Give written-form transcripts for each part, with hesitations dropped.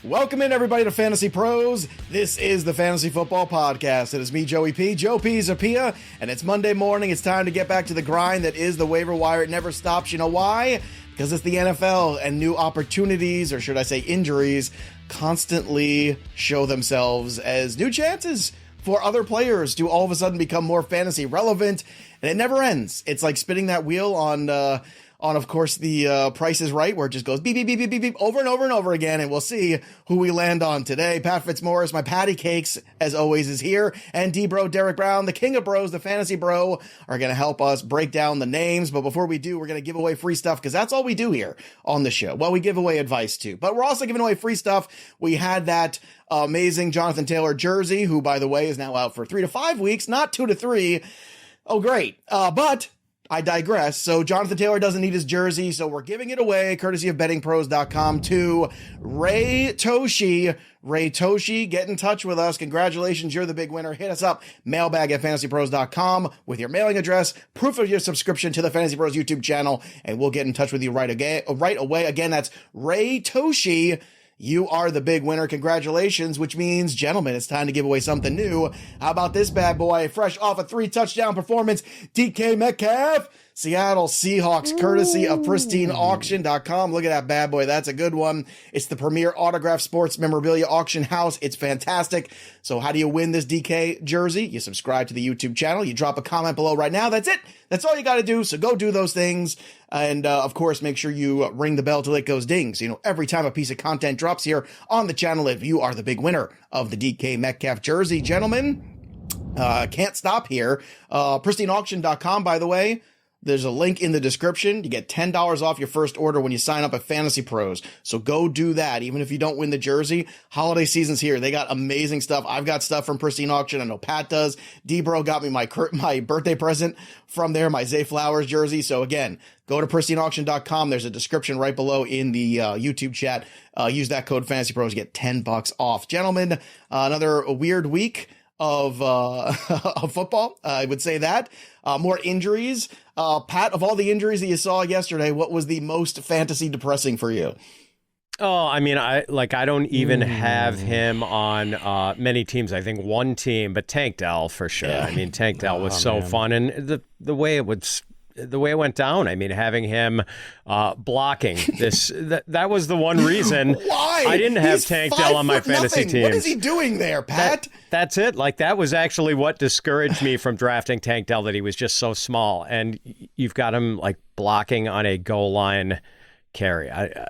Welcome in, everybody, to Fantasy Pros. This is the Fantasy Football Podcast. It is me, Joey P, Joe Pisapia, and it's Monday morning. It's time to get back to the grind that is the waiver wire. It never stops. You know why? Because it's the NFL, and new opportunities, or should I say injuries, constantly show themselves as new chances for other players to all of a sudden become more fantasy relevant, and it never ends. It's like spinning that wheel on, of course, the Price is Right, where it just goes beep, beep, beep, beep, beep, beep, over and over and over again, and we'll see who we land on today. Pat Fitzmaurice, my patty cakes, as always, is here, and D-Bro Derek Brown, the king of bros, the fantasy bro, are going to help us break down the names, but before we do, we're going to give away free stuff, because that's all we do here on the show. Well, we give away advice, too, but we're also giving away free stuff. We had that amazing Jonathan Taylor jersey, who, by the way, is now out for 3 to 5 weeks, not 2 to 3. Oh, great. But I digress. So Jonathan Taylor doesn't need his jersey, so we're giving it away, courtesy of bettingpros.com, to Ray Toshi. Ray Toshi, get in touch with us. Congratulations, you're the big winner. Hit us up, mailbag at fantasypros.com with your mailing address, proof of your subscription to the Fantasy Pros YouTube channel, and we'll get in touch with you right away. Again, that's Ray Toshi. You are the big winner. Congratulations, which means, gentlemen, it's time to give away something new. How about this bad boy? Fresh off a 3-touchdown performance, DK Metcalf, Seattle Seahawks, courtesy of pristineauction.com. Look at that bad boy. That's a good one. It's the premier autograph sports memorabilia auction house. It's fantastic. So how do you win this DK jersey? You subscribe to the YouTube channel. You drop a comment below right now. That's it. That's all you got to do. So go do those things. And of course, make sure you ring the bell till it goes ding. So, every time a piece of content drops here on the channel, if you are the big winner of the DK Metcalf jersey, gentlemen, can't stop here. Pristineauction.com, by the way. There's a link in the description. You get $10 off your first order when you sign up at Fantasy Pros. So go do that. Even if you don't win the jersey, holiday season's here. They got amazing stuff. I've got stuff from Pristine Auction. I know Pat does. D-Bro got me my birthday present from there, my Zay Flowers jersey. So again, go to pristineauction.com. There's a description right below in the YouTube chat. Use that code Fantasy Pros to get $10 off. Gentlemen, another weird week of football. I would say that. More injuries. Pat, of all the injuries that you saw yesterday, what was the most fantasy depressing for you? Oh, I mean, I don't even have him on many teams. I think one team, but Tank Dell for sure. Yeah. I mean, Tank Dell was so fun, and the way it went down. I mean, having him blocking this, that was the one reason why I didn't have Tank Dell on my fantasy team. What is he doing there, Pat? That's it. Like, that was actually what discouraged me from drafting Tank Dell, that he was just so small. And you've got him like blocking on a goal line carry. I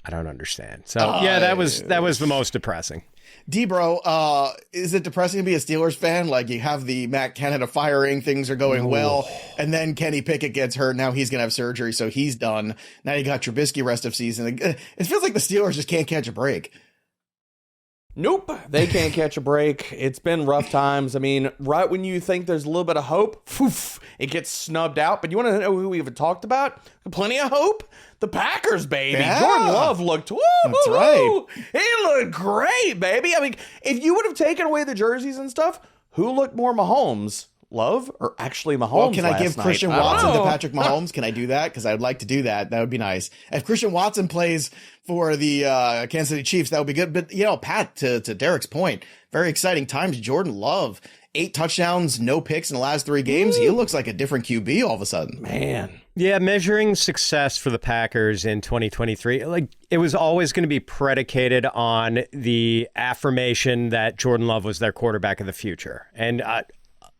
don't understand. So yeah, that was the most depressing. D-Bro, is it depressing to be a Steelers fan? Like, you have the Matt Canada firing, things are going well, and then Kenny Pickett gets hurt. Now he's going to have surgery, so he's done. Now you got Trubisky rest of season. It feels like the Steelers just can't catch a break. Nope, they can't catch a break. It's been rough times. I mean, right when you think there's a little bit of hope, it gets snubbed out. But you want to know who we even talked about? Plenty of hope. The Packers, baby. Yeah. Jordan Love looked, That's right. He looked great, baby. I mean, if you would have taken away the jerseys and stuff, who looked more Mahomes? Love or actually Mahomes? Well, can I give night? Christian Watson to Patrick Mahomes? Can I do that? Because I'd like to do that. That would be nice. If Christian Watson plays for the Kansas City Chiefs, that would be good. But, Pat, to Derek's point, very exciting times. Jordan Love, 8 touchdowns, no picks in the last 3 games. He looks like a different QB all of a sudden. Man. Yeah, measuring success for the Packers in 2023, like, it was always going to be predicated on the affirmation that Jordan Love was their quarterback of the future. And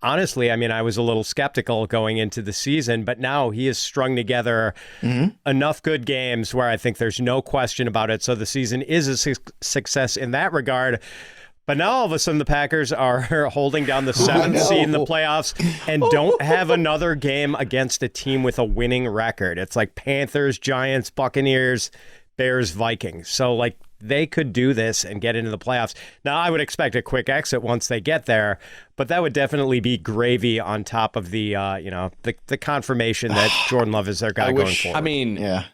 honestly, I mean, I was a little skeptical going into the season, but now he has strung together enough good games where I think there's no question about it. So the season is a success in that regard. But now all of a sudden the Packers are holding down the 7th seed in the playoffs and don't have another game against a team with a winning record. It's like Panthers, Giants, Buccaneers, Bears, Vikings. So, like, they could do this and get into the playoffs. Now, I would expect a quick exit once they get there, but that would definitely be gravy on top of the, the confirmation that Jordan Love is their guy going forward. I mean, yeah.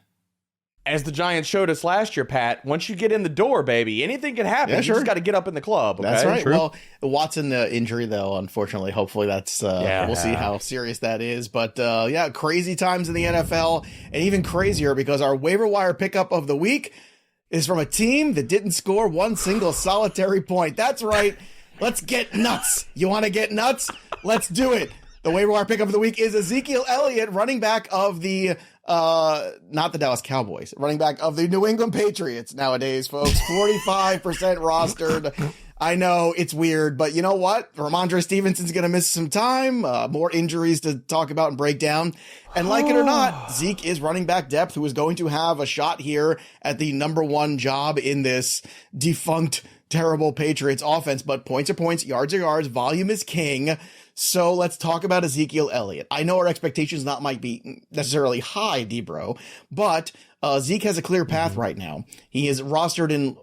As the Giants showed us last year, Pat, once you get in the door, baby, anything can happen. Yeah, you sure. just got to get up in the club. Okay? That's right. True. Well, the Watson injury, though, unfortunately, hopefully that's, we'll see how serious that is. But crazy times in the NFL, and even crazier because our waiver wire pickup of the week, is from a team that didn't score one single solitary point. That's right. Let's get nuts. You want to get nuts? Let's do it. The waiver wire pickup of the week is Ezekiel Elliott, running back of the, not the Dallas Cowboys, running back of the New England Patriots nowadays, folks. 45% rostered. I know it's weird, but you know what? Ramondre Stevenson's going to miss some time, more injuries to talk about and break down. And like it or not, Zeke is running back depth who is going to have a shot here at the number one job in this defunct, terrible Patriots offense. But points are points, yards are yards, volume is king. So let's talk about Ezekiel Elliott. I know our expectations might be necessarily high, D-Bro, but Zeke has a clear path right now. He is rostered in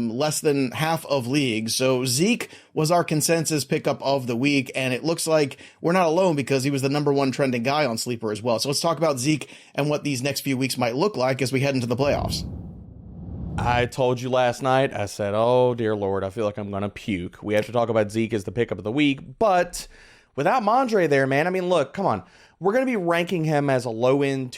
less than half of leagues. So Zeke was our consensus pickup of the week, and it looks like we're not alone because he was the number one trending guy on Sleeper as well. So let's talk about Zeke and what these next few weeks might look like as we head into the playoffs. I told you last night, I said, oh, dear Lord, I feel like I'm going to puke. We have to talk about Zeke as the pickup of the week, but without Mondre there, man, I mean, look, come on. We're going to be ranking him as a low-end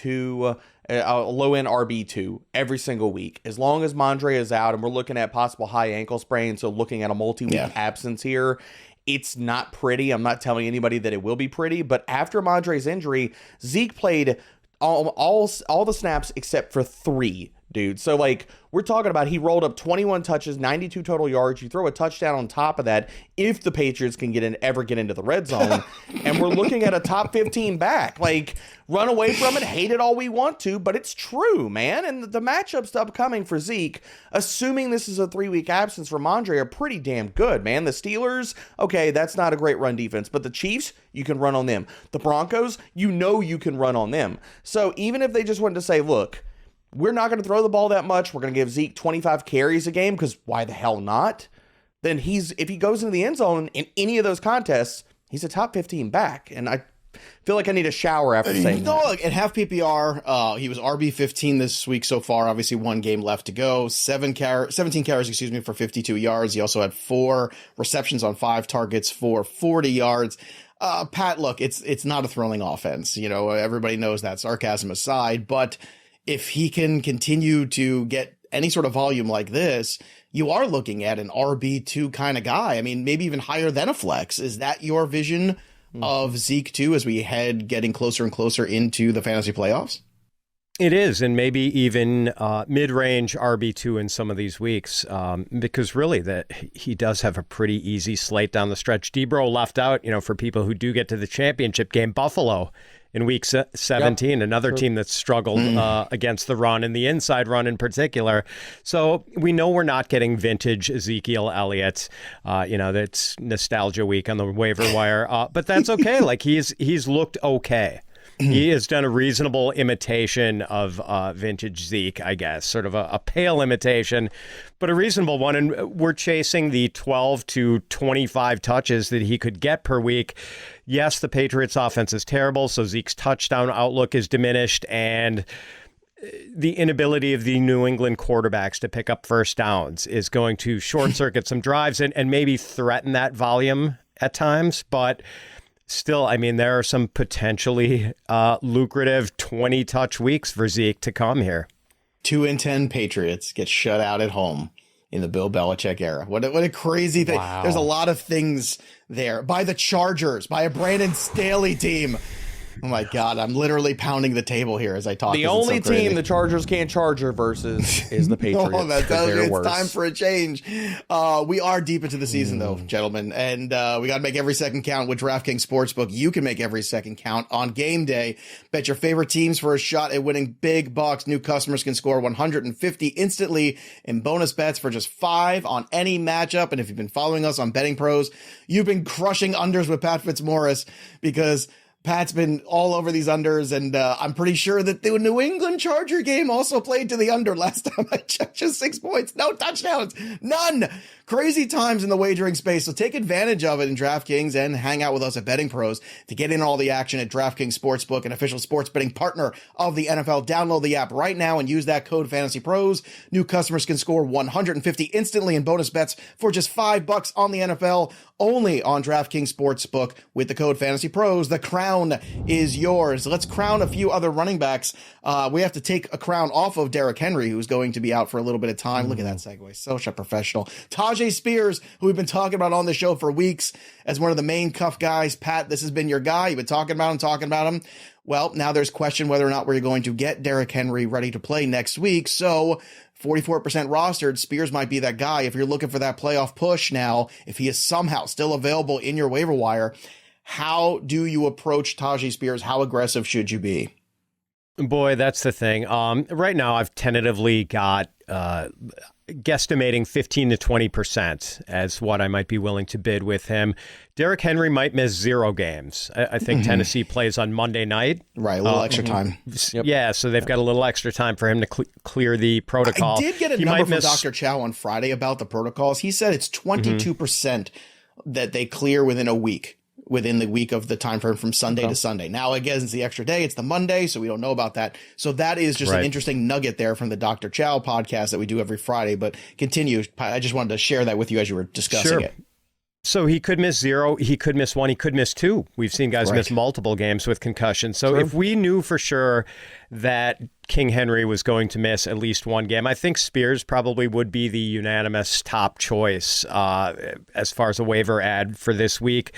RB2 every single week. As long as Mondre is out and we're looking at possible high ankle sprain, so looking at a multi-week absence here, it's not pretty. I'm not telling anybody that it will be pretty, but after Mondre's injury, Zeke played all the snaps except for 3. Dude. So, like, we're talking about he rolled up 21 touches, 92 total yards. You throw a touchdown on top of that if the Patriots can ever get into the red zone. And we're looking at a top 15 back. Like, run away from it, hate it all we want to, but it's true, man. And the matchups upcoming for Zeke, assuming this is a 3-week absence for Mondre, are pretty damn good, man. The Steelers, okay, that's not a great run defense, but the Chiefs, you can run on them. The Broncos, you can run on them. So even if they just wanted to say, look, we're not going to throw the ball that much, we're going to give Zeke 25 carries a game, because why the hell not? Then if he goes into the end zone in any of those contests, he's a top 15 back. And I feel like I need a shower after saying that. Look, at half PPR, he was RB15 this week so far. Obviously, one game left to go. 17 carries, for 52 yards. He also had 4 receptions on 5 targets for 40 yards. Pat, look, it's not a thrilling offense. You know, everybody knows that, sarcasm aside, but if he can continue to get any sort of volume like this, you are looking at an RB2 kind of guy. I mean, maybe even higher than a flex. Is that your vision of Zeke too, as we head getting closer and closer into the fantasy playoffs? It is, and maybe even mid-range RB2 in some of these weeks, because really he does have a pretty easy slate down the stretch. D-Bro left out, for people who do get to the championship game, Buffalo in week 17, another team that's struggled against the run and the inside run in particular. So we know we're not getting vintage Ezekiel Elliott. That's nostalgia week on the waiver wire, but that's okay. Like he's looked okay. He has done a reasonable imitation of vintage Zeke, I guess, sort of a pale imitation, but a reasonable one. And we're chasing the 12 to 25 touches that he could get per week. Yes, the Patriots offense is terrible, so Zeke's touchdown outlook is diminished, and the inability of the New England quarterbacks to pick up first downs is going to short circuit some drives and maybe threaten that volume at times. But still, I mean, there are some potentially lucrative 20-touch weeks for Zeke to come here. 2-10 Patriots get shut out at home in the Bill Belichick era. What a crazy thing. Wow. There's a lot of things there. By the Chargers, by a Brandon Staley team. Oh my God, I'm literally pounding the table here as I talk. The only team the Chargers can't charger versus is the Patriots. It's time for a change. We are deep into the season, though, gentlemen, and we got to make every second count with DraftKings Sportsbook. You can make every second count on game day. Bet your favorite teams for a shot at winning big bucks. New customers can score 150 instantly in bonus bets for just $5 on any matchup. And if you've been following us on Betting Pros, you've been crushing unders with Pat Fitzmaurice, because Pat's been all over these unders, and I'm pretty sure that the New England Charger game also played to the under last time I checked. Just 6 points, no touchdowns, none. Crazy times in the wagering space, so take advantage of it in DraftKings and hang out with us at Betting Pros to get in all the action at DraftKings Sportsbook, an official sports betting partner of the NFL. Download the app right now and use that code FantasyPros. New customers can score 150 instantly in bonus bets for just $5 on the NFL, only on DraftKings Sportsbook with the code FantasyPros. The crown crown is yours. Let's crown a few other running backs. We have to take a crown off of Derrick Henry, who's going to be out for a little bit of time. Look at that segue. Such a professional. Tyjae Spears, who we've been talking about on the show for weeks as one of the main cuff guys. Pat, this has been your guy. You've been talking about him. Well, now there's question whether or not we're going to get Derrick Henry ready to play next week. So 44% rostered, Spears might be that guy. If you're looking for that playoff push now, if he is somehow still available in your waiver wire, how do you approach Tyjae Spears? How aggressive should you be? Boy, that's the thing. Right now, I've tentatively got guesstimating 15 to 20% as what I might be willing to bid with him. Derrick Henry might miss 0 games. I think Tennessee plays on Monday night. Right, a little extra time. Yep. Yeah, so they've got a little extra time for him to clear the protocol. I did get a number from Dr. Chow on Friday about the protocols. He said it's 22% that they clear within a week. Within the week of the time frame from Sunday to Sunday. Now, again, it's the extra day. It's the Monday, so we don't know about that. So that is just an interesting nugget there from the Dr. Chow podcast that we do every Friday. But continue. I just wanted to share that with you as you were discussing it. So he could miss 0, he could miss 1, he could miss 2. We've seen guys miss multiple games with concussion. So if we knew for sure that King Henry was going to miss at least 1 game, I think Spears probably would be the unanimous top choice as far as a waiver ad for this week.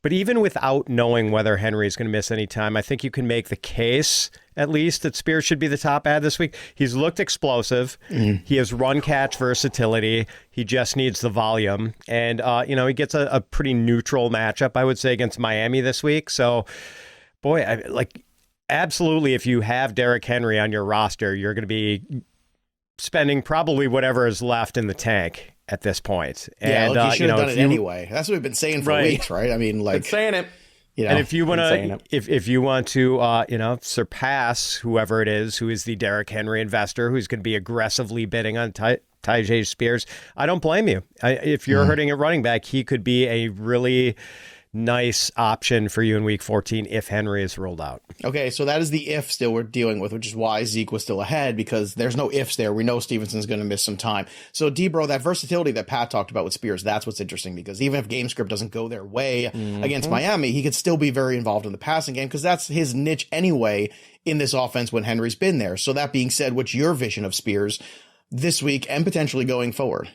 But even without knowing whether Henry is going to miss any time, I think you can make the case, at least, that Spears should be the top ad this week. He's looked explosive. He has run-catch versatility. He just needs the volume. And, he gets a pretty neutral matchup, I would say, against Miami this week. So, boy, absolutely, if you have Derrick Henry on your roster, you're going to be spending probably whatever is left in the tank at this point. And you should have done it anyway. That's what we've been saying for weeks, right? I mean, been saying it. And if you want to, if you want to, surpass whoever it is who is the Derrick Henry investor who's going to be aggressively bidding on Tyjae Spears, I don't blame you. If you're hurting at running back, he could be a really nice option for you in week 14 if Henry is ruled out. Okay, so that is the if still we're dealing with, which is why Zeke was still ahead, because there's no ifs there. We know Stevenson's going to miss some time. So, Debro, that versatility that Pat talked about with Spears, that's what's interesting, because even if game script doesn't go their way against Miami, he could still be very involved in the passing game, because that's his niche anyway in this offense when Henry's been there. So that being said, what's your vision of Spears this week and potentially going forward?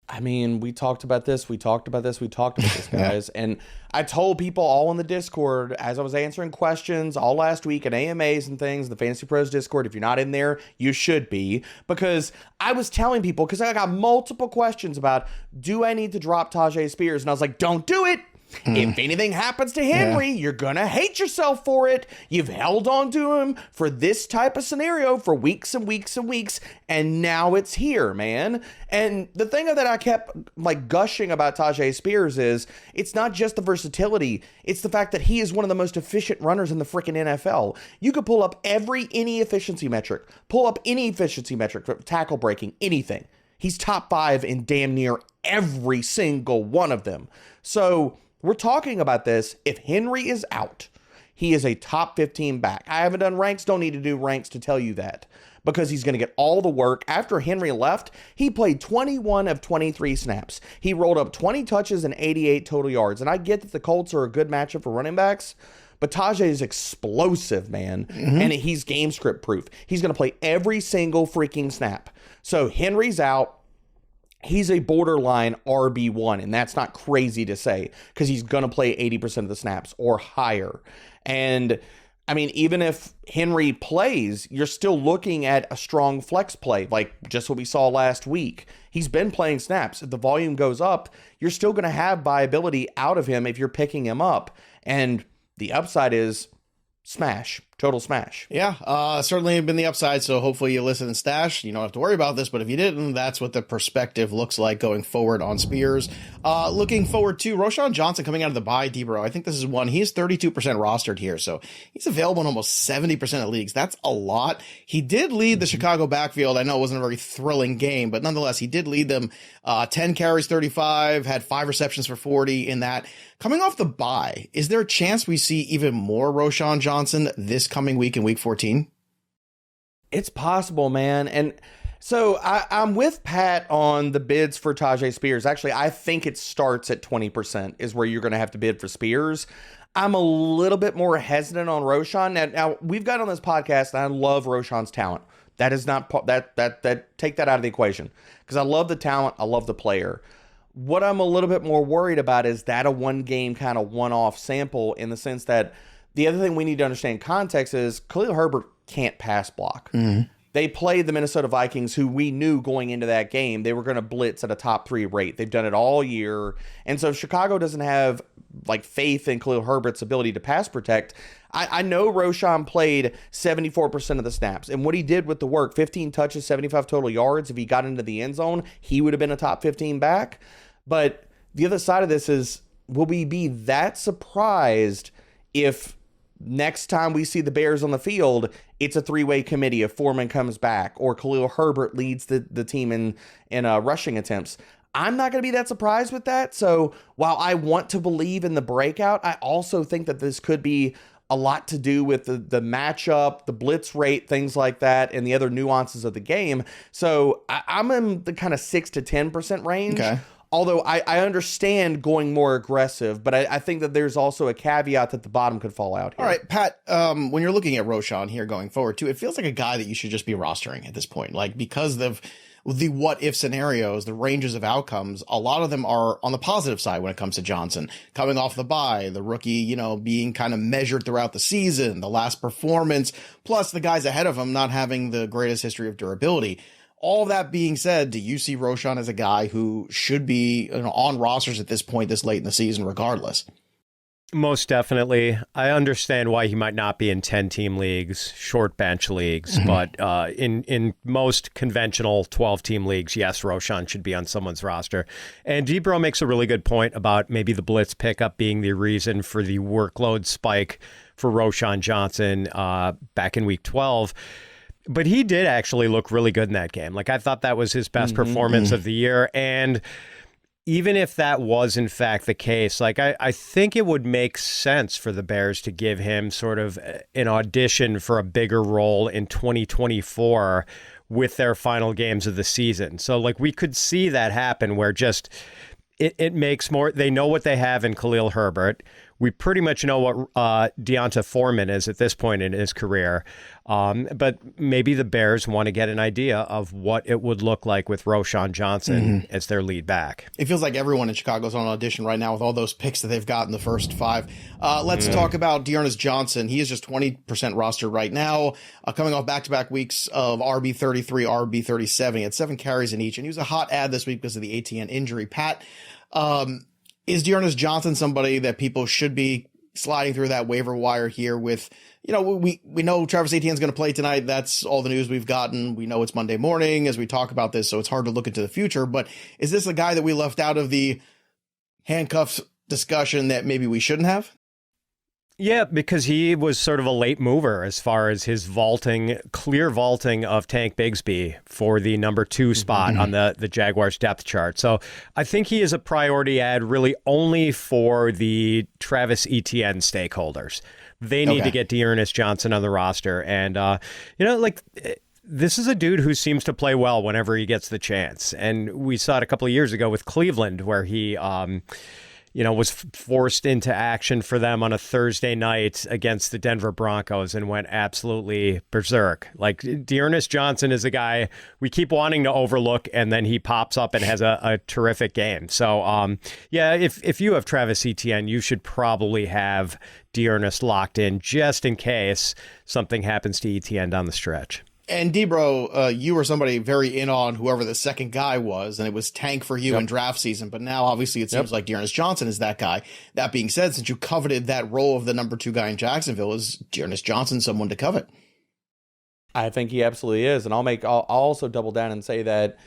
I mean, we talked about this, guys. And I told people all in the Discord as I was answering questions all last week and AMAs and things, the Fantasy Pros Discord, if you're not in there, you should be. Because I was telling people, because I got multiple questions about, do I need to drop Tyjae Spears? And I was like, don't do it. If anything happens to Henry, you're going to hate yourself for it. You've held on to him for this type of scenario for weeks and weeks and weeks, and now it's here, man. And the thing that I kept gushing about Tyjae Spears is it's not just the versatility, it's the fact that he is one of the most efficient runners in the freaking NFL. You could pull up any efficiency metric, tackle breaking, anything. He's top 5 in damn near every single one of them. So we're talking about this. If Henry is out, he is a top 15 back. I haven't done ranks, don't need to do ranks to tell you that, because he's going to get all the work. After Henry left, he played 21 of 23 snaps. He rolled up 20 touches and 88 total yards. And I get that the Colts are a good matchup for running backs, but Tyjae is explosive, man. And he's game script proof. He's going to play every single freaking snap. So Henry's out. He's a borderline RB1, and that's not crazy to say, because he's going to play 80% of the snaps or higher. And, I mean, even if Henry plays, you're still looking at a strong flex play, like just what we saw last week. He's been playing snaps. If the volume goes up, you're still going to have viability out of him if you're picking him up. And the upside is smash. Total smash. Yeah, certainly been the upside, so hopefully you listen and stash. You don't have to worry about this, but if you didn't, that's what the perspective looks like going forward on Spears. Looking forward to Roschon Johnson coming out of the bye, Debro. I think this is one. He's 32% rostered here, so he's available in almost 70% of leagues. That's a lot. He did lead the Chicago backfield. I know it wasn't a very thrilling game, but nonetheless, he did lead them 10 carries, 35, had 5 receptions for 40 in that. Coming off the bye, is there a chance we see even more Roschon Johnson this coming week in week 14? It's possible, man. And So I'm with Pat on the bids for Tyjae Spears. Actually, I think it starts at 20% is where you're going to have to bid for Spears. I'm a little bit more hesitant on Roschon. Now we've got on this podcast, and I love Roschon's talent. That is not that take that out of the equation, because I love the talent. I love the player. What I'm a little bit more worried about is that a one game kind of one-off sample, in the sense that the other thing we need to understand context is Khalil Herbert can't pass block. Mm-hmm. They played the Minnesota Vikings, who we knew going into that game they were going to blitz at a top 3 rate. They've done it all year. And so if Chicago doesn't have like faith in Khalil Herbert's ability to pass protect, I know Roschon played 74% of the snaps. And what he did with the work, 15 touches, 75 total yards, if he got into the end zone, he would have been a top 15 back. But the other side of this is, will we be that surprised if next time we see the Bears on the field, it's a 3-way committee if Foreman comes back or Khalil Herbert leads the team in rushing attempts? I'm not going to be that surprised with that. So while I want to believe in the breakout, I also think that this could be a lot to do with the matchup, the blitz rate, things like that, and the other nuances of the game. So I'm in the kind of 6 to 10% range. Okay. Although I understand going more aggressive, but I think that there's also a caveat that the bottom could fall out here. All right, Pat, when you're looking at Roschon here going forward, too, it feels like a guy that you should just be rostering at this point. Like, because of the what-if scenarios, the ranges of outcomes, a lot of them are on the positive side when it comes to Johnson. Coming off the bye, the rookie, being kind of measured throughout the season, the last performance, plus the guys ahead of him not having the greatest history of durability. All that being said, do you see Roschon as a guy who should be on rosters at this point, this late in the season, regardless? Most definitely. I understand why he might not be in 10-team leagues, short bench leagues, but in most conventional 12-team leagues, yes, Roschon should be on someone's roster. And Debro makes a really good point about maybe the blitz pickup being the reason for the workload spike for Roschon Johnson back in week 12. But he did actually look really good in that game. Like, I thought that was his best performance of the year. And even if that was in fact the case, like, I think it would make sense for the Bears to give him sort of an audition for a bigger role in 2024 with their final games of the season. So, like, we could see that happen where just it makes more. They know what they have in Khalil Herbert. We pretty much know what Deonta Foreman is at this point in his career. But maybe the Bears want to get an idea of what it would look like with Roschon Johnson as their lead back. It feels like everyone in Chicago is on audition right now with all those picks that they've got in the first 5. Let's talk about Dearness Johnson. He is just 20% roster right now, coming off back-to-back weeks of RB33, RB37. He had 7 carries in each, and he was a hot ad this week because of the ATN injury. Pat, is Dearness Johnson somebody that people should be sliding through that waiver wire here with? We know Travis Etienne's going to play tonight. That's all the news we've gotten. We know it's Monday morning as we talk about this, so it's hard to look into the future. But is this a guy that we left out of the handcuffs discussion that maybe we shouldn't have? Yeah, because he was sort of a late mover as far as his clear vaulting of Tank Bigsby for the number 2 spot on the Jaguars depth chart. So I think he is a priority ad really only for the Travis Etienne stakeholders. They need to get Dearness Johnson on the roster. And, this is a dude who seems to play well whenever he gets the chance. And we saw it a couple of years ago with Cleveland where he was forced into action for them on a Thursday night against the Denver Broncos and went absolutely berserk. Like, Dearness Johnson is a guy we keep wanting to overlook, and then he pops up and has a terrific game. So, if you have Travis Etienne, you should probably have Dearness locked in just in case something happens to Etienne down the stretch. And Debro, you were somebody very in on whoever the second guy was, and it was Tank for you in draft season. But now, obviously, it seems like Dearness Johnson is that guy. That being said, since you coveted that role of the number 2 guy in Jacksonville, is Dearness Johnson someone to covet? I think he absolutely is. And I'll also double down and say that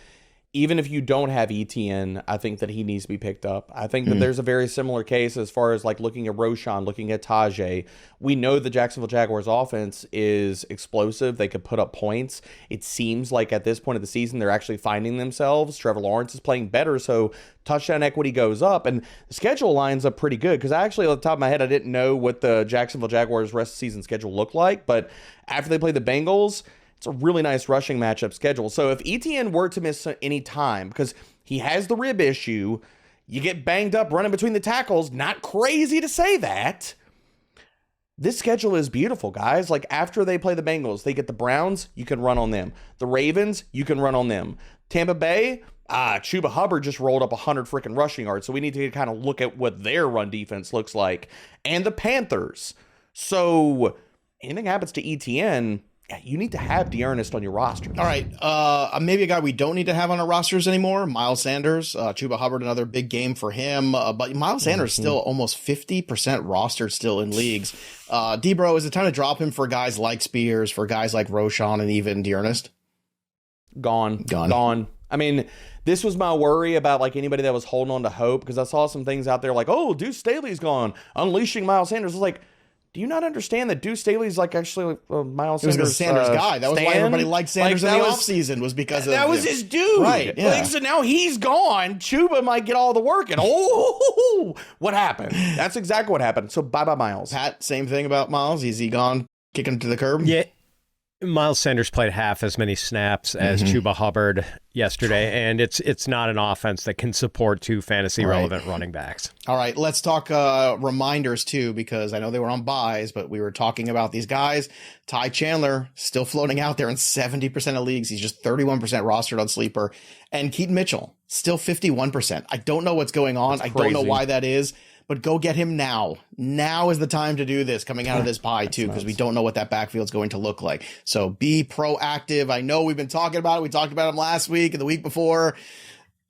even if you don't have Etienne, I think that he needs to be picked up. I think that there's a very similar case as far as like looking at Roschon, looking at Tyjae. We know the Jacksonville Jaguars offense is explosive. They could put up points. It seems like at this point of the season, they're actually finding themselves. Trevor Lawrence is playing better, so touchdown equity goes up. And the schedule lines up pretty good because actually, on the top of my head, I didn't know what the Jacksonville Jaguars rest of the season schedule looked like. But after they play the Bengals, it's a really nice rushing matchup schedule. So if ETN were to miss any time, because he has the rib issue, you get banged up running between the tackles, not crazy to say that. This schedule is beautiful, guys. Like, after they play the Bengals, they get the Browns, you can run on them. The Ravens, you can run on them. Tampa Bay, Chuba Hubbard just rolled up 100 freaking rushing yards, so we need to kind of look at what their run defense looks like. And the Panthers. So anything happens to ETN, you need to have D'Ernest on your roster. All right. Maybe a guy we don't need to have on our rosters anymore, Miles Sanders. Chuba Hubbard, another big game for him. But Miles Sanders still almost 50% rostered still in leagues. D-Bro, is it time to drop him for guys like Spears, for guys like Roschon, and even D'Ernest? Gone. I mean, this was my worry about like anybody that was holding on to hope, because I saw some things out there like, oh, Deuce Staley's gone, unleashing Miles Sanders. I was like, do you not understand that Deuce Staley's like actually Miles Sanders? He was a Sanders guy. That was why everybody liked Sanders in the offseason, was because of that was his dude. Right. Yeah. Like, so now he's gone. Chuba might get all the work. And what happened? That's exactly what happened. So bye-bye, Miles. Pat, same thing about Miles. Is he gone, kicking to the curb? Yeah. Miles Sanders played half as many snaps as Chuba Hubbard yesterday, and it's not an offense that can support two fantasy-relevant running backs. All right, let's talk reminders, too, because I know they were on buys, but we were talking about these guys. Ty Chandler, still floating out there in 70% of leagues. He's just 31% rostered on Sleeper. And Keaton Mitchell, still 51%. I don't know what's going on. I don't know why that is. But go get him now. Now is the time to do this, coming out of this bye, too, because we don't know what that backfield's going to look like. So be proactive. I know we've been talking about it. We talked about him last week and the week before.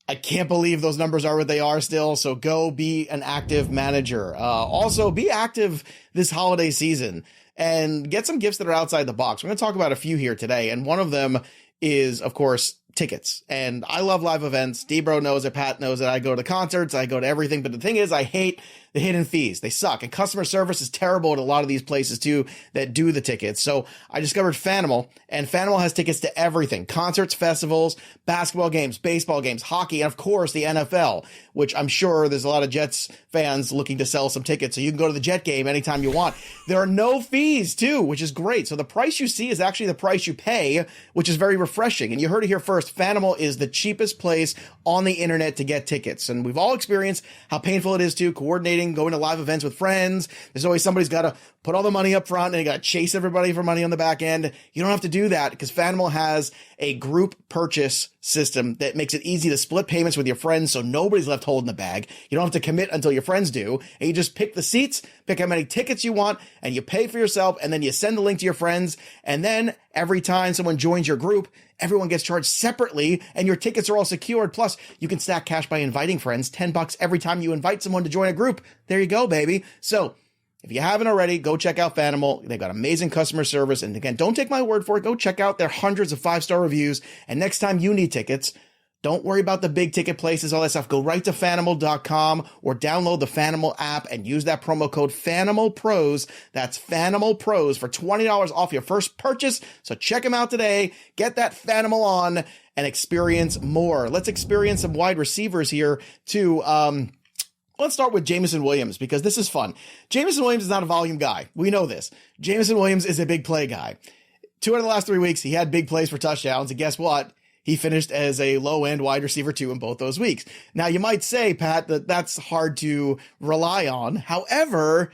I can't believe those numbers are what they are still. So go be an active manager. Also, be active this holiday season and get some gifts that are outside the box. We're going to talk about a few here today. And one of them is, of course, tickets. And I love live events. D-Bro knows it. Pat knows it. I go to concerts. I go to everything. But the thing is, I hate the hidden fees. They suck. And customer service is terrible at a lot of these places, too, that do the tickets. So I discovered Fanimal, and Fanimal has tickets to everything. Concerts, festivals, basketball games, baseball games, hockey, and, of course, the NFL, which I'm sure there's a lot of Jets fans looking to sell some tickets. So you can go to the Jet game anytime you want. There are no fees, too, which is great. So the price you see is actually the price you pay, which is very refreshing. And you heard it here first. Fanimal is the cheapest place on the internet to get tickets. And we've all experienced how painful it is to coordinating, going to live events with friends. There's always somebody's got to put all the money up front and you got to chase everybody for money on the back end. You don't have to do that because Fanimal has a group purchase system that makes it easy to split payments with your friends so nobody's left holding the bag. You don't have to commit until your friends do. And you just pick the seats, pick how many tickets you want, and you pay for yourself, and then you send the link to your friends. And then every time someone joins your group, everyone gets charged separately, and your tickets are all secured. Plus, you can stack cash by inviting friends. $10 every time you invite someone to join a group. There you go, baby. So if you haven't already, go check out Fanimal. They've got amazing customer service. And again, don't take my word for it. Go check out their hundreds of 5-star reviews. And next time you need tickets, don't worry about the big ticket places, all that stuff. Go right to Fanimal.com or download the Fanimal app and use that promo code FanimalPros. That's FanimalPros for $20 off your first purchase. So check them out today. Get that Fanimal on and experience more. Let's experience some wide receivers here too. Let's start with Jameson Williams because this is fun. Jameson Williams is not a volume guy. We know this. Jameson Williams is a big play guy. 2 out of the last 3 weeks, he had big plays for touchdowns. And guess what? He finished as a low-end wide receiver 2 in both those weeks. Now, you might say, Pat, that that's hard to rely on. However,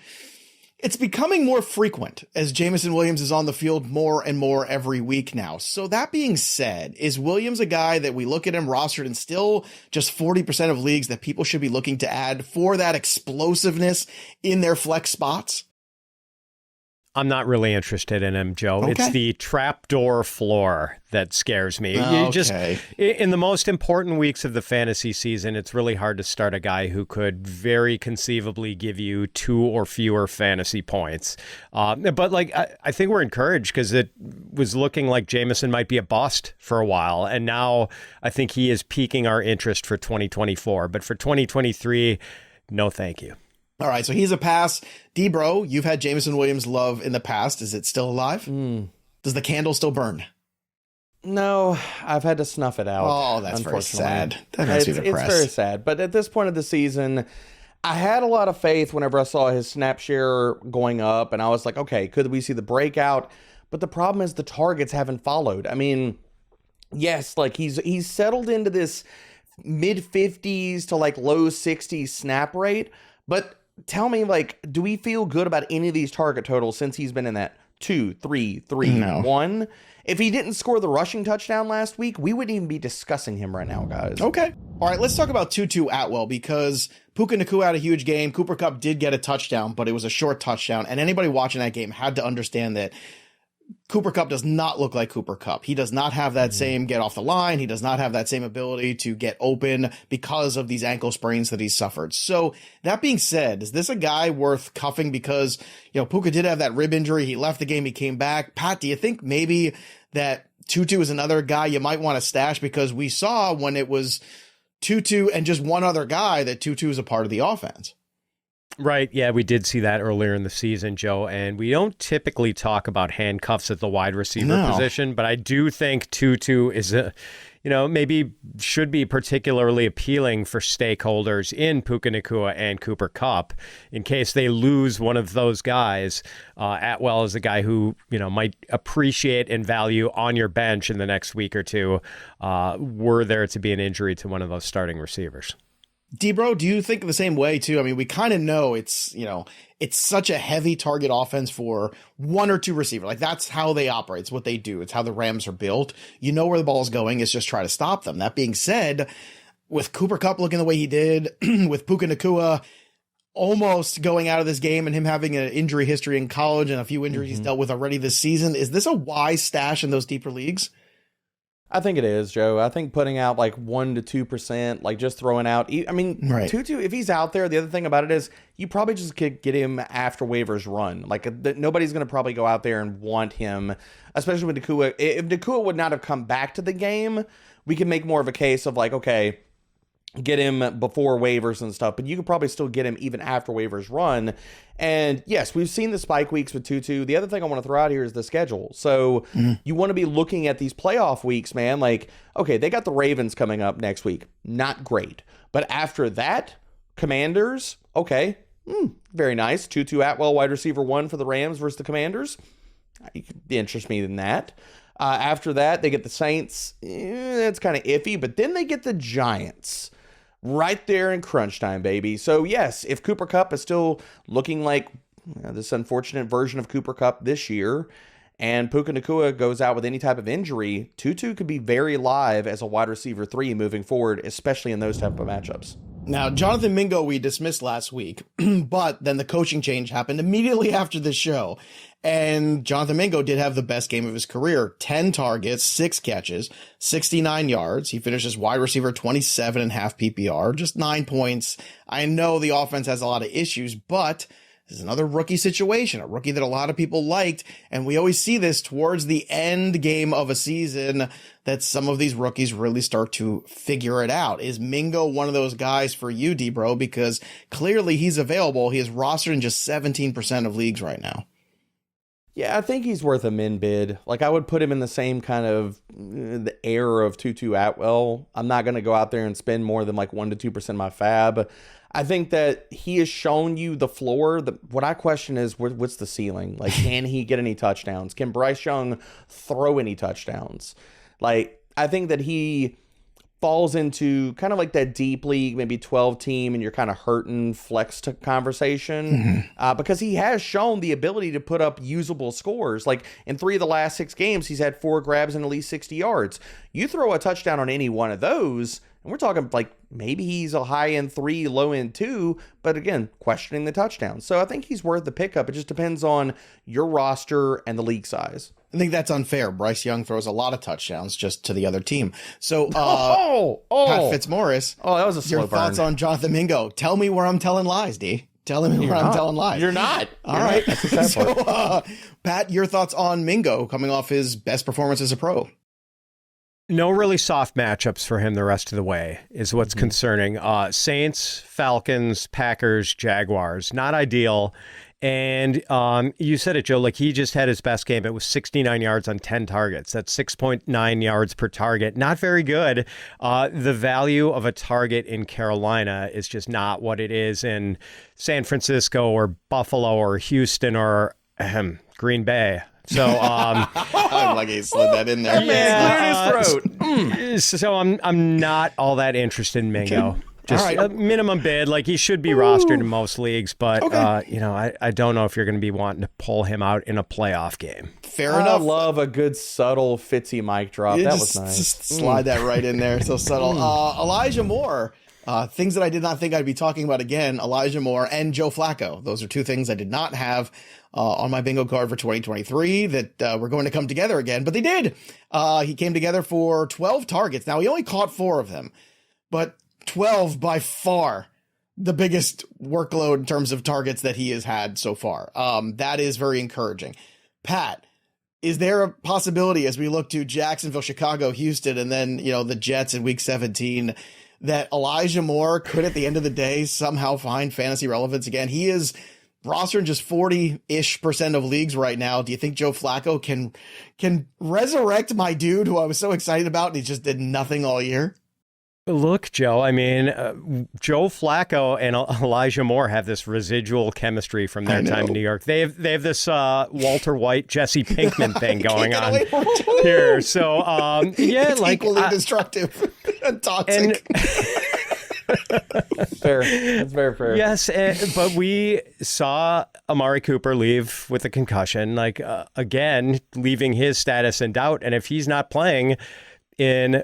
it's becoming more frequent as Jameson Williams is on the field more and more every week now. So that being said, is Williams a guy that we look at him rostered and still just 40% of leagues that people should be looking to add for that explosiveness in their flex spots? I'm not really interested in him, Joe. Okay. It's the trapdoor floor that scares me. You just, in the most important weeks of the fantasy season, it's really hard to start a guy who could very conceivably give you 2 or fewer fantasy points. But like, I think we're encouraged because it was looking like Jameson might be a bust for a while. And now I think he is piquing our interest for 2024. But for 2023, no thank you. All right, so he's a pass. D-Bro, you've had Jameson Williams love in the past. Is it still alive? Does the candle still burn? No, I've had to snuff it out. Oh, that's very sad. That makes me depressed. It's very sad. But at this point of the season, I had a lot of faith whenever I saw his snap share going up. And I was like, okay, could we see the breakout? but the problem is the targets haven't followed. I mean, yes, like he's settled into this mid 50s to like low 60s snap rate, but tell me, like, do we feel good about any of these target totals since he's been in that 2, 3, 3, 1? If he didn't score the rushing touchdown last week, we wouldn't even be discussing him right now, guys. Okay. All right, let's talk about Tutu Atwell, because Puka Nacua had a huge game. Cooper Kupp did get a touchdown, but it was a short touchdown. And anybody watching that game had to understand that Cooper Kupp does not look like Cooper Kupp. He does not have that same get off the line. He does not have that same ability to get open because of these ankle sprains that he's suffered. So that being said, is this a guy worth cuffing? Because, Puka did have that rib injury. He left the game. He came back. Pat, do you think maybe that Tutu is another guy you might want to stash? Because we saw when it was Tutu and just one other guy that Tutu is a part of the offense. Right. Yeah, we did see that earlier in the season, Joe. And we don't typically talk about handcuffs at the wide receiver position, but I do think Tutu is maybe should be particularly appealing for stakeholders in Puka Nacua and Cooper Kupp in case they lose one of those guys. Atwell is a guy who, might appreciate and value on your bench in the next week or two, were there to be an injury to one of those starting receivers. D-Bro, do you think the same way too? I mean, we kind of know it's such a heavy target offense for one or two receiver. Like, that's how they operate. It's what they do. It's how the Rams are built. You know where the ball is going. It's just try to stop them. That being said, with Cooper Kupp looking the way he did, with Puka Nacua almost going out of this game and him having an injury history in college and a few injuries he's dealt with already this season, is this a wise stash in those deeper leagues? I think it is, Joe. I think putting out like 1 to 2%, like just throwing out. Tutu, if he's out there, the other thing about it is you probably just could get him after waivers run. Like, nobody's going to probably go out there and want him, especially with Nacua. If Nacua would not have come back to the game, we can make more of a case of like, okay, get him before waivers and stuff, but you could probably still get him even after waivers run. And yes, we've seen the spike weeks with Tutu. The other thing I want to throw out here is the schedule. So you want to be looking at these playoff weeks, man. Like, okay, they got the Ravens coming up next week. Not great. But after that, Commanders, okay, very nice. Tutu Atwell, wide receiver 1 for the Rams versus the Commanders. You could interest me in that. After that, they get the Saints. That's kind of iffy. But then they get the Giants. Right there in crunch time, baby. So, yes, if Cooper Kupp is still looking like this unfortunate version of Cooper Kupp this year, and Puka Nacua goes out with any type of injury, Tutu could be very live as a wide receiver 3 moving forward, especially in those type of matchups. Now, Jonathan Mingo we dismissed last week, but then the coaching change happened immediately after the show. And Jonathan Mingo did have the best game of his career. 10 targets, 6 catches, 69 yards. He finishes wide receiver 27.5 PPR, just 9 points. I know the offense has a lot of issues, but this is another rookie situation, a rookie that a lot of people liked. And we always see this towards the end game of a season that some of these rookies really start to figure it out. Is Mingo one of those guys for you, D-Bro? Because clearly he's available. He is rostered in just 17% of leagues right now. Yeah, I think he's worth a min bid. Like, I would put him in the same kind of the air of Tutu Atwell. I'm not going to go out there and spend more than like 1 to 2% of my fab. I think that he has shown you the floor. What I question is, what's the ceiling? Like, can he get any touchdowns? Can Bryce Young throw any touchdowns? Like, I think that he falls into kind of like that deep league, maybe 12 team, and you're kind of hurting flex conversation because he has shown the ability to put up usable scores. Like, in 3 of the last 6 games, he's had 4 grabs and at least 60 yards. You throw a touchdown on any one of those, and we're talking like maybe he's a high end 3, low end 2, but again, questioning the touchdown. So I think he's worth the pickup. It just depends on your roster and the league size. I think that's unfair. Bryce Young throws a lot of touchdowns just to the other team. So, Pat Fitzmaurice. Oh, that was a slow your burn. thoughts on Jonathan Mingo? Tell me where I'm telling lies, D. Tell me where I'm telling lies. You're not. All right. So, Pat, your thoughts on Mingo coming off his best performance as a pro? No really soft matchups for him the rest of the way is what's concerning. Saints, Falcons, Packers, Jaguars. Not ideal. And you said it, Joe, like he just had his best game. It was 69 yards on 10 targets. That's 6.9 yards per target. Not very good. The value of a target in Carolina is just not what it is in San Francisco or Buffalo or Houston or Green Bay. So I'm like he slid that in there. So I'm not all that interested in Mingo. Just right. a minimum bid. Like, he should be rostered in most leagues, but I don't know if you're going to be wanting to pull him out in a playoff game. Fair enough. I love a good subtle Fitzy mic drop. That was nice. Just slide that right in there. So subtle. Elijah Moore. Things that I did not think I'd be talking about again. Elijah Moore and Joe Flacco. Those are two things I did not have on my bingo card for 2023 that were going to come together again, but they did. He came together for 12 targets. Now, he only caught 4 of them, but 12 by far the biggest workload in terms of targets that he has had so far. That is very encouraging. Pat, is there a possibility as we look to Jacksonville, Chicago, Houston, and then, the Jets in week 17 that Elijah Moore could at the end of the day somehow find fantasy relevance again? He is rostered in just 40-ish% of leagues right now. Do you think Joe Flacco can resurrect my dude who I was so excited about and he just did nothing all year? Look, Joe, I mean, Joe Flacco and Elijah Moore have this residual chemistry from their time in New York. They have this Walter White, Jesse Pinkman thing going on here. So, it's equally destructive and toxic. Fair. That's very fair. Yes, but we saw Amari Cooper leave with a concussion, again, leaving his status in doubt. And if he's not playing in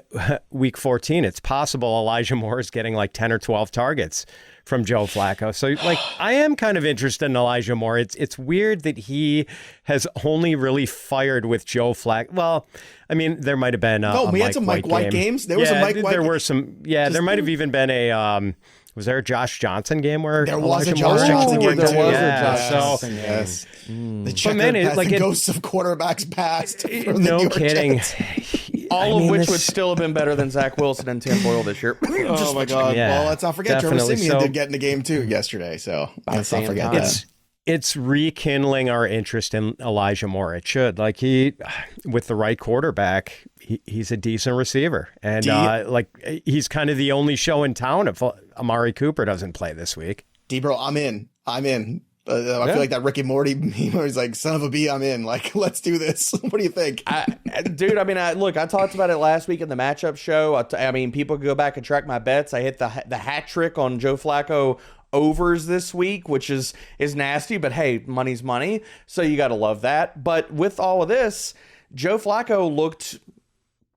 week 14, it's possible Elijah Moore is getting 10 or 12 targets from Joe Flacco. So I am kind of interested in Elijah Moore. It's weird that he has only really fired with Joe Flacco. Well, I mean, there might have been we had some Mike White games. There was a Mike White. There were some. Yeah, there might have even been a. Was there a Josh Johnson game where there was a Josh Johnson game? There was a Josh Johnson game. Yes. The checker, the ghosts of quarterbacks past. No kidding. All of which would still have been better than Zach Wilson and Tim Boyle this year. Oh my God. Yeah, well, let's not forget Trevor definitely. Siemian did get in the game too yesterday. So let's not forget that. It's rekindling our interest in Elijah Moore. It should. He, with the right quarterback, he's a decent receiver. And he's kind of the only show in town if Amari Cooper doesn't play this week. D-Bro, I'm in. I feel like that Rick and Morty meme where he's like, son of a bee, I'm in. Let's do this. What do you think? Dude, I talked about it last week in the matchup show. People can go back and track my bets. I hit the hat trick on Joe Flacco overs this week, which is nasty, but hey, money's money. So you got to love that. But with all of this, Joe Flacco looked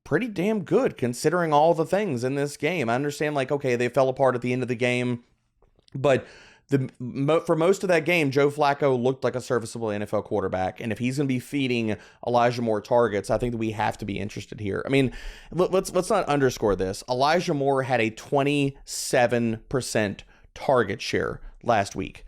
pretty damn good considering all the things in this game. I understand, they fell apart at the end of the game, but for most of that game, Joe Flacco looked like a serviceable NFL quarterback. And if he's going to be feeding Elijah Moore targets, I think that we have to be interested here. I mean, let's not underscore this. Elijah Moore had a 27% target share last week.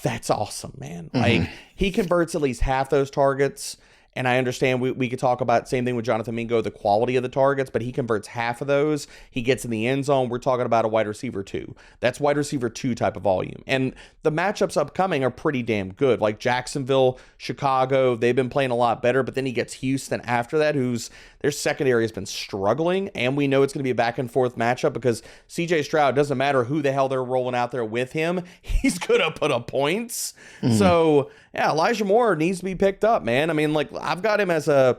That's awesome, man. Mm-hmm. He converts at least half those targets. And I understand we could talk about same thing with Jonathan Mingo, the quality of the targets, but he converts half of those. He gets in the end zone. We're talking about a wide receiver 2. That's wide receiver 2 type of volume. And the matchups upcoming are pretty damn good. Like Jacksonville, Chicago, they've been playing a lot better, but then he gets Houston after that, their secondary has been struggling. And we know it's going to be a back and forth matchup because CJ Stroud, doesn't matter who the hell they're rolling out there with him, he's going to put up points. Mm-hmm. So yeah, Elijah Moore needs to be picked up, man. I mean, I've got him as a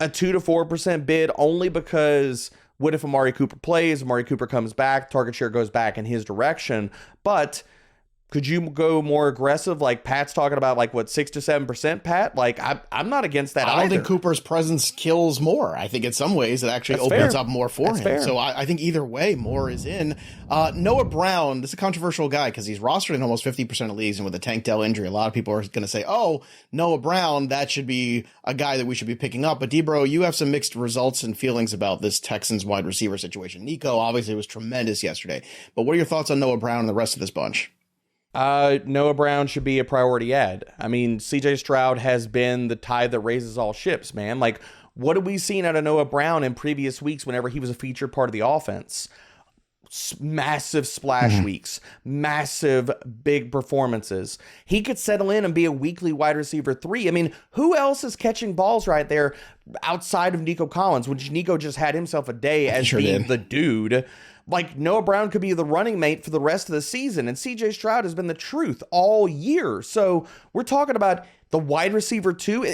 2 to 4% bid only because what if Amari Cooper plays, Amari Cooper comes back, target share goes back in his direction. But could you go more aggressive? Pat's talking about 6 to 7%, Pat? I'm not against that. I don't think Cooper's presence kills Moore. I think in some ways it actually opens up more for him. Fair. So I think either way, Moore is in. Noah Brown, this is a controversial guy because he's rostered in almost 50% of leagues, and with a Tank Dell injury, a lot of people are going to say, oh, Noah Brown, that should be a guy that we should be picking up. But D-Bro, you have some mixed results and feelings about this Texans wide receiver situation. Nico obviously was tremendous yesterday. But what are your thoughts on Noah Brown and the rest of this bunch? Noah Brown should be a priority ad. I mean, CJ Stroud has been the tide that raises all ships, man. What have we seen out of Noah Brown in previous weeks whenever he was a featured part of the offense? Massive splash weeks, massive big performances. He could settle in and be a weekly wide receiver 3. I mean, who else is catching balls right there outside of Nico Collins, which Nico just had himself a day as being the dude? Noah Brown could be the running mate for the rest of the season, and CJ Stroud has been the truth all year. So we're talking about the wide receiver too.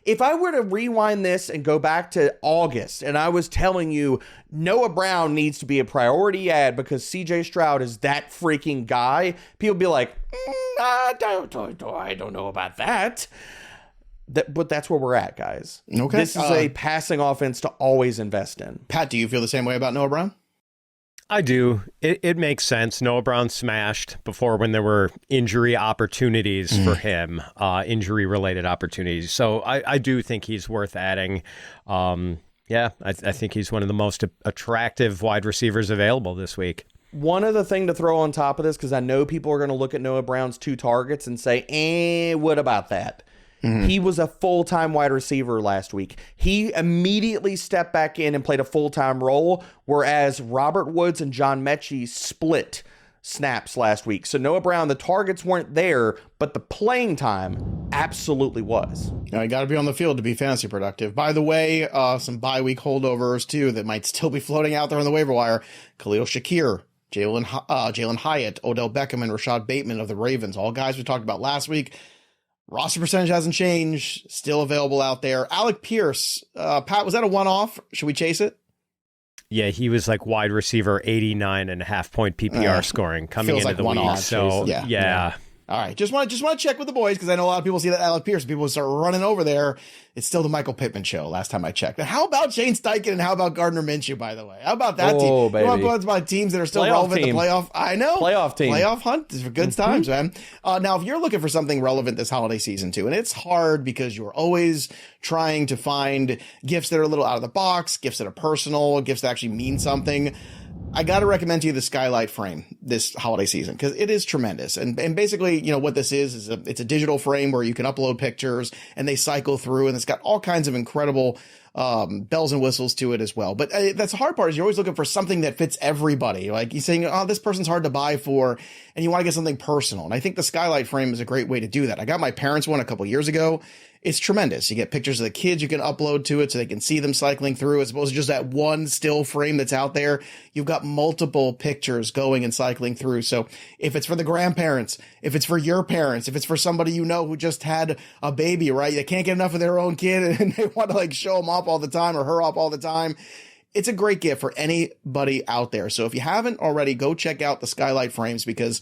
If I were to rewind this and go back to August and I was telling you Noah Brown needs to be a priority ad because CJ Stroud is that freaking guy, people would be like, I don't know about that. But that's where we're at, guys. Okay. This is a passing offense to always invest in. Pat, do you feel the same way about Noah Brown? I do. It makes sense. Noah Brown smashed before when there were injury opportunities for him, injury-related opportunities. So I do think he's worth adding. I think he's one of the most attractive wide receivers available this week. One other thing to throw on top of this, because I know people are going to look at Noah Brown's 2 targets and say, what about that? He was a full-time wide receiver last week. He immediately stepped back in and played a full-time role, whereas Robert Woods and John Mechie split snaps last week. So Noah Brown, the targets weren't there, but the playing time absolutely was. You got to be on the field to be fantasy productive. By the way, some bye-week holdovers, too, that might still be floating out there on the waiver wire. Khalil Shakir, Jalen Hyatt, Odell Beckham, and Rashad Bateman of the Ravens. All guys we talked about last week. Roster percentage hasn't changed. Still available out there. Alec Pierce. Pat, was that a one-off? Should we chase it? Yeah, he was like wide receiver 89.5 point PPR scoring coming into like the one week. off, So, yeah. All right, just want to check with the boys because I know a lot of people see that Alec Pierce. People start running over there. It's still the Michael Pittman show. Last time I checked. But how about Shane Steichen and how about Gardner Minshew? By the way, how about that team? Baby. You want to go about teams that are still relevant to playoff? I know playoff team, playoff hunt is for good times, man. Now, if you're looking for something relevant this holiday season too, and it's hard because you're always trying to find gifts that are a little out of the box, gifts that are personal, gifts that actually mean something. I got to recommend to you the Skylight frame this holiday season because it is tremendous. And basically, what this is it's a digital frame where you can upload pictures and they cycle through, and it's got all kinds of incredible bells and whistles to it as well. But that's the hard part is you're always looking for something that fits everybody. Like you're saying, oh, this person's hard to buy for, and you want to get something personal. And I think the Skylight frame is a great way to do that. I got my parents one a couple years ago. It's tremendous. You get pictures of the kids you can upload to it so they can see them cycling through as opposed to just that one still frame that's out there. You've got multiple pictures going and cycling through. So if it's for the grandparents, if it's for your parents, if it's for somebody who just had a baby, right? They can't get enough of their own kid and they want to show them off all the time or her off all the time. It's a great gift for anybody out there. So if you haven't already, go check out the Skylight frames because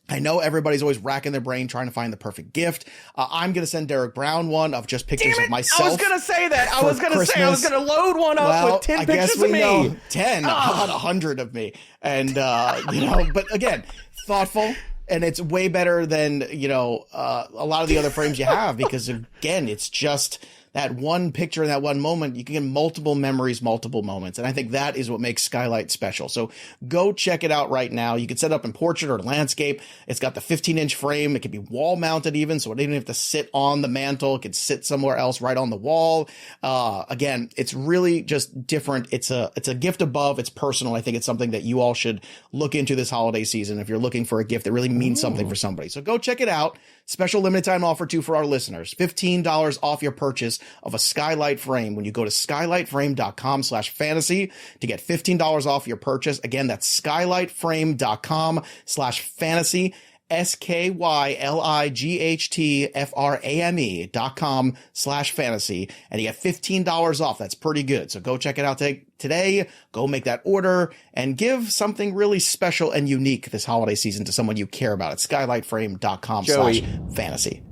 I know everybody's always racking their brain trying to find the perfect gift. I'm going to send Derek Brown one of just pictures of myself. I was going to say that. I was going to load one up with 10 pictures of me. 10, not 100 of me. And, but again, thoughtful. And it's way better than, a lot of the other frames you have because, again, it's just that one picture in that one moment. You can get multiple memories, multiple moments. And I think that is what makes Skylight special. So go check it out right now. You can set it up in portrait or landscape. It's got the 15-inch frame. It can be wall mounted even. So it doesn't have to sit on the mantle. It can sit somewhere else right on the wall. Again, it's really just different. It's a gift above. It's personal. I think it's something that you all should look into this holiday season if you're looking for a gift that really means something for somebody. So go check it out. Special limited time offer too for our listeners. $15 off your purchase of a Skylight frame when you go to skylightframe.com/fantasy to get $15 off your purchase. Again, that's skylightframe.com/fantasy. skylightframe.com/fantasy, and you get $15 off. That's pretty good. So go check it out today. Go make that order and give something really special and unique this holiday season to someone you care about at skylightframe.com/fantasy.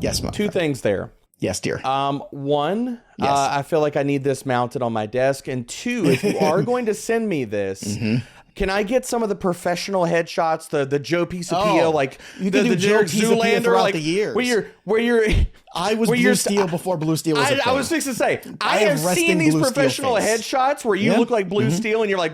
Yes, my Two things there. Yes, dear. One, yes. I feel like I need this mounted on my desk. And two, if you are going to send me this, can I get some of the professional headshots, the Joe Pisapia, you the Joe Derek Zoolander Zoolander, the years. where you're I was Blue Steel before Blue Steel was a thing. I was fixing to say, I have seen these professional headshots where you look like Blue Steel and you're like,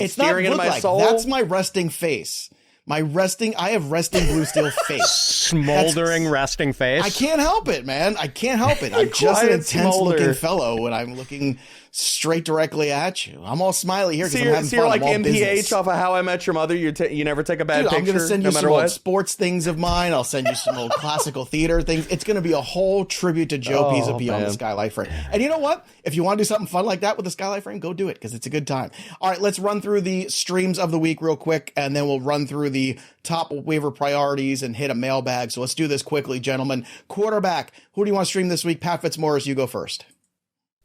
it's staring not into my soul. That's my resting face. I have resting Blue Steel face. Smoldering resting face. I can't help it, man. I can't help it. I'm just an intense looking fellow when I'm looking straight directly at you. I'm all smiley here because I'm having So fun. you're like I'm all MPH business. off of How I Met Your Mother. You never take a bad Dude, picture. I'm going to send you no some matter old what. sports things of mine. I'll send you some old classical theater things. It's going to be a whole tribute to Joe Pisapia on the Skylight frame. And you know what? If you want to do something fun like that with the Skylight frame, go do it because it's a good time. All right, let's run through the streams of the week real quick, and then we'll run through the top waiver priorities and hit a mailbag. So let's do this quickly, gentlemen. Quarterback, who do you want to stream this week? Pat Fitzmaurice, you go first.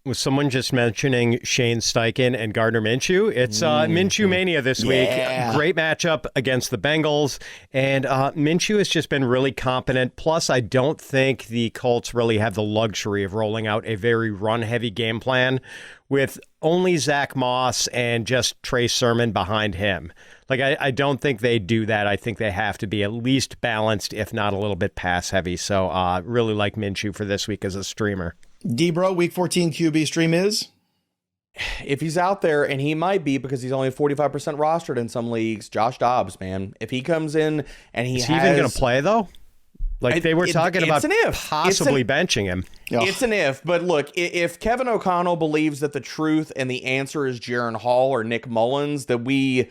Was someone just mentioning Shane Steichen and Gardner Minshew? It's Minshew Mania this week. Great matchup against the Bengals. And Minshew has just been really competent. Plus, I don't think the Colts really have the luxury of rolling out a very run-heavy game plan with only Zach Moss and just Trey Sermon behind him. Like, I don't think they do that. I think they have to be at least balanced, if not a little bit pass-heavy. So really like Minshew for this week as a streamer. D-Bro, week 14 QB stream is? If he's out there, and he might be because he's only 45% rostered in some leagues, Josh Dobbs, man. If he comes in and Is he even going to play, though? Like, they were talking about possibly benching him. It's an if, but look, if Kevin O'Connell believes that the truth and the answer is Jaron Hall or Nick Mullins, that we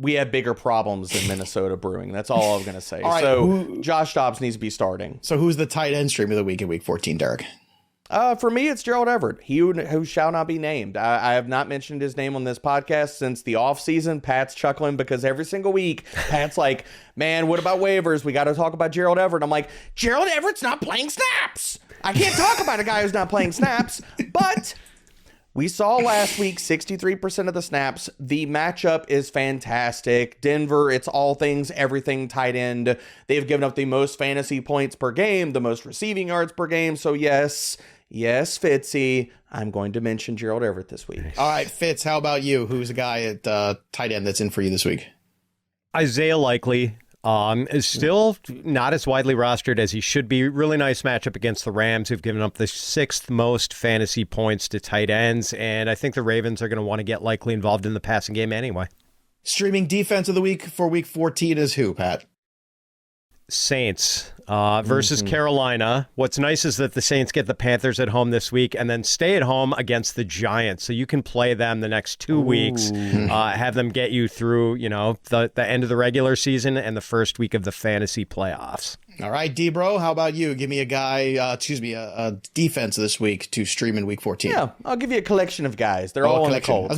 have bigger problems than Minnesota brewing. That's all I'm going to say. All right, so Josh Dobbs needs to be starting. So who's the tight end stream of the week in week 14, Derek? For me, it's Gerald Everett, he who shall not be named. I have not mentioned his name on this podcast since the offseason. Pat's chuckling because every single week, Pat's like, man, what about waivers? We got to talk about Gerald Everett. I'm like, Gerald Everett's not playing snaps. I can't talk about a guy who's not playing snaps, but we saw last week 63% of the snaps. The matchup is fantastic. Denver, it's all things, everything tight end. They've given up the most fantasy points per game, the most receiving yards per game. So yes, Fitzy, I'm going to mention Gerald Everett this week. All right, Fitz, how about you? Who's the guy at tight end that's in for you this week? Isaiah Likely. Is still not as widely rostered as he should be. Really nice matchup against the Rams, who've given up the 6th most fantasy points to tight ends. And I think the Ravens are going to want to get Likely involved in the passing game anyway. Streaming defense of the week for week 14 is who, Pat? Saints versus Carolina. What's nice is that the Saints get the Panthers at home this week and then stay at home against the Giants. So you can play them the next 2 weeks, have them get you through, the end of the regular season and the first week of the fantasy playoffs. All right, D-Bro, how about you? Give me a guy, a defense this week to stream in week 14. Yeah, I'll give you a collection of guys. They're all on the Colts.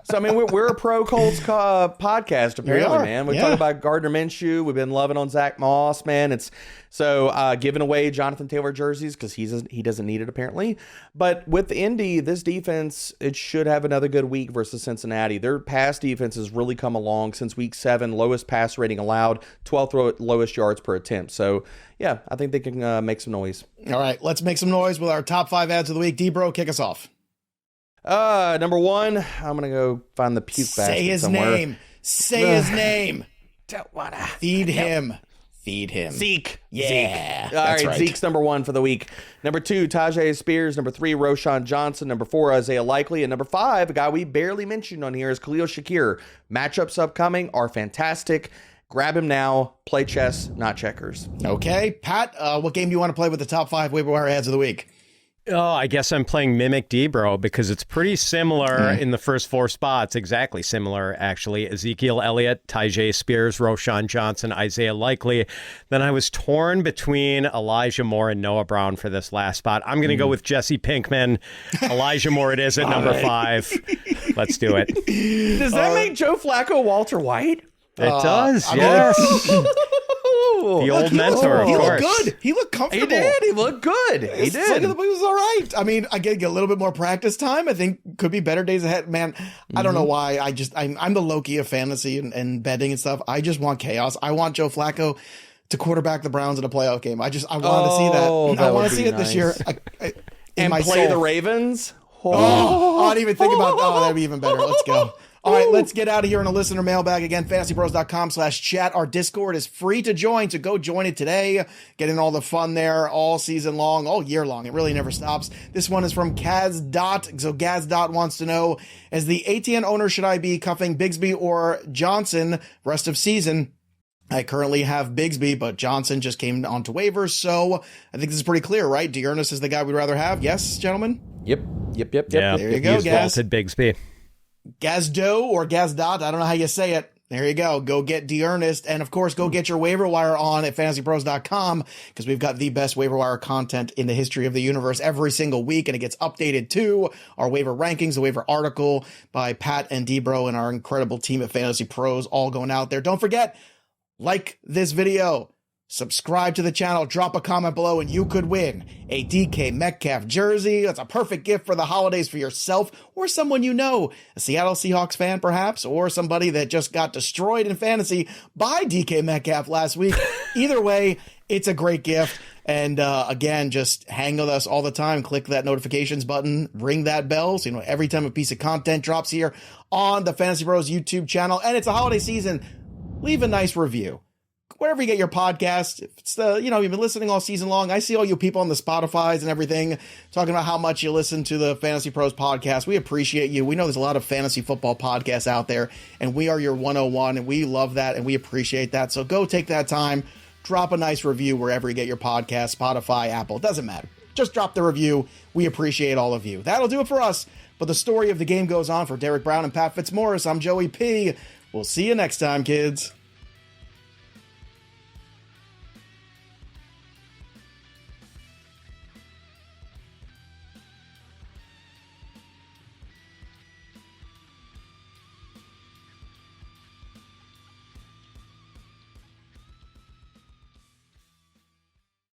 So, I mean, we're a pro Colts podcast, apparently, man. We talk about Gardner Minshew. We've been loving on Zach Moss, man. It's so giving away Jonathan Taylor jerseys because he doesn't need it, apparently. But with Indy, this defense, it should have another good week versus Cincinnati. Their pass defense has really come along since week 7. Lowest pass rating allowed, 12th lowest yards per attempt. So, yeah, I think they can make some noise. All right, let's make some noise with our top 5 ads of the week. D-Bro, kick us off. Number 1, I'm going to go find the puke basket somewhere. Say his name. Don't wanna. Feed him. Zeke. Yeah. Zeke. All right, Zeke's number 1 for the week. Number 2, Tyjae Spears. Number 3, Roschon Johnson. Number 4, Isaiah Likely. And number 5, a guy we barely mentioned on here is Khalil Shakir. Matchups upcoming are fantastic. Grab him now. Play chess, not checkers. Okay. Pat, what game do you want to play with the top 5 waiver wire ads of the week? Oh, I guess I'm playing Mimic D-Bro because it's pretty similar in the first 4 spots. Exactly similar, actually. Ezekiel Elliott, Tyjae Spears, Roschon Johnson, Isaiah Likely. Then I was torn between Elijah Moore and Noah Brown for this last spot. I'm going to go with Jesse Pinkman. Elijah Moore it is at number 5. Let's do it. Does that make Joe Flacco Walter White? It does, yes. The old mentor, of course. He looked good. He looked comfortable. He did. He looked good. He did. He was all right. I mean, I get a little bit more practice time. I think could be better days ahead. Man, I don't know why. I'm the Loki of fantasy and betting and stuff. I just want chaos. I want Joe Flacco to quarterback the Browns in a playoff game. I want to see that. I want to see it this year. And play the Ravens. I didn't even think about that'd be even better. Let's go. All right, let's get out of here in a listener mailbag. Again, fantasypros.com/chat. Our Discord is free to join, so go join it today. Get in all the fun there all season long, all year long. It really never stops. This one is from Kaz Dot. So Gaz Dot wants to know, as the ATN owner, should I be cuffing Bigsby or Johnson rest of season? I currently have Bigsby, but Johnson just came onto waivers, so I think this is pretty clear, right? Dearness is the guy we'd rather have. Yes, gentlemen? Yep. Yeah, there you go, he's Gaz. vaulted Bigsby. Gazdo or Gazdot, I don't know how you say it. There you go. Go get Dearness. And of course, go get your waiver wire on at fantasypros.com because we've got the best waiver wire content in the history of the universe every single week. And it gets updated too. Our waiver rankings, the waiver article by Pat and Debro and our incredible team at Fantasy Pros all going out there. Don't forget, like this video, subscribe to the channel, drop a comment below, and you could win a DK Metcalf jersey. That's a perfect gift for the holidays for yourself or someone you know, a Seattle Seahawks fan perhaps, or somebody that just got destroyed in fantasy by DK Metcalf last week. Either way, it's a great gift. And again, just hang with us all the time. Click that notifications button, ring that bell, so you know every time a piece of content drops here on the Fantasy Bros YouTube channel. And it's a holiday season. Leave a nice review wherever you get your podcast. If it's you've been listening all season long. I see all you people on the Spotify's and everything talking about how much you listen to the Fantasy Pros podcast. We appreciate you. We know there's a lot of fantasy football podcasts out there, and we are your 101, and we love that, and we appreciate that. So go take that time, drop a nice review wherever you get your podcast, Spotify, Apple, it doesn't matter. Just drop the review. We appreciate all of you. That'll do it for us. But the story of the game goes on for Derek Brown and Pat Fitzmaurice. I'm Joey P. We'll see you next time, kids.